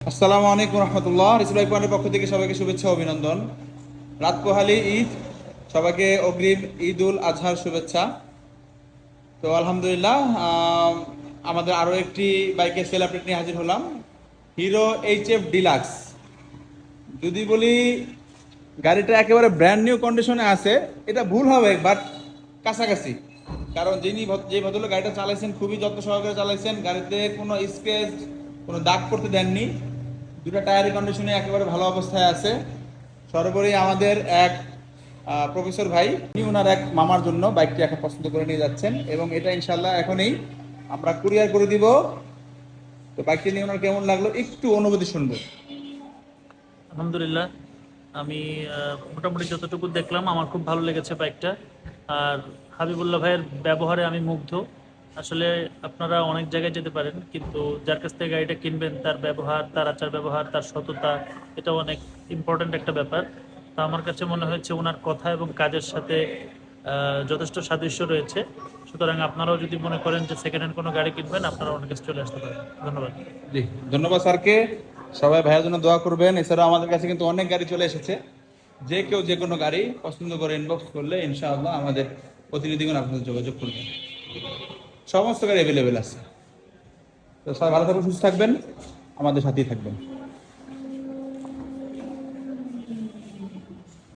আসসালামু আলাইকুম রহমতুল্লাহ। রিসুল ভাই পয়েন্টের পক্ষ থেকে সবাইকে শুভেচ্ছা ও অভিনন্দন। রাত পোহালি ঈদ, সবাইকে অগ্রিম ঈদ উল আজহার শুভেচ্ছা। তো আলহামদুলিল্লাহ, আমাদের আরও একটি বাইকের সেল আপডেট নিয়ে হাজির হলাম। Hero HF deluxe. যদি বলি গাড়িটা একেবারে ব্র্যান্ড নিউ কন্ডিশনে আছে, এটা ভুল হবে, বাট কাছাকাছি। কারণ যে ভদ্রলোক গাড়িটা চালাইছেন খুবই যত্ন সহকারে চালাইছেন, গাড়িতে কোনো স্ক্র্যাচ, কোনো দাগ করতে দেননি। দুটা টায়ারের কন্ডিশনে একেবারে ভালো অবস্থায় আছে। সর্বোপরি আমাদের এক প্রফেসর ভাই, উনি ওনার এক মামার জন্য বাইকটি এখন পছন্দ করে নিয়ে যাচ্ছেন, এবং এটা ইনশাল্লাহ এখনই আমরা কুরিয়ার করে দিব। তো বাইকটি নিয়ে ওনার কেমন লাগলো একটু অনুভূতি শুনবো। আলহামদুলিল্লাহ, আমি মোটামুটি যতটুকু দেখলাম আমার খুব ভালো লেগেছে বাইকটা। আর হাবিবুল্লাহ ভাইয়ের ব্যবহারে আমি মুগ্ধ। আসলে আপনারা অনেক জায়গায় যেতে পারেন, কিন্তু যার কাছ থেকে গাড়িটা কিনবেন তার ব্যবহার, তার আচার ব্যবহার, তার সততা, এটা অনেক ইম্পর্ট্যান্ট একটা ব্যাপার। তো আমার কাছে মনে হয়েছে ওনার কথা এবং কাজের সাথে যথেষ্ট সাদৃশ্য রয়েছে। সুতরাং আপনারাও যদি মনে করেন যে সেকেন্ড হ্যান্ড কোনো গাড়ি কিনবেন, আপনারা ওনার কাছে চলে আসতে পারেন। ধন্যবাদ। জি, ধন্যবাদ স্যারকে। সবাই ভাইয়ের জন্য দোয়া করবেন। এছাড়াও আমাদের কাছে কিন্তু অনেক গাড়ি চলে এসেছে। যে কেউ যে কোনো গাড়ি পছন্দ করে ইনবক্স করলে ইনশাআল্লাহ আমাদের প্রতিনিধিগণ আপনাদের যোগাযোগ করবেন। সমস্ত গাড়ি অ্যাভেলেবেল আছে। তো সবাই ভালো থাকবেন, সুস্থ থাকবেন, আমাদের সাথেই থাকবেন।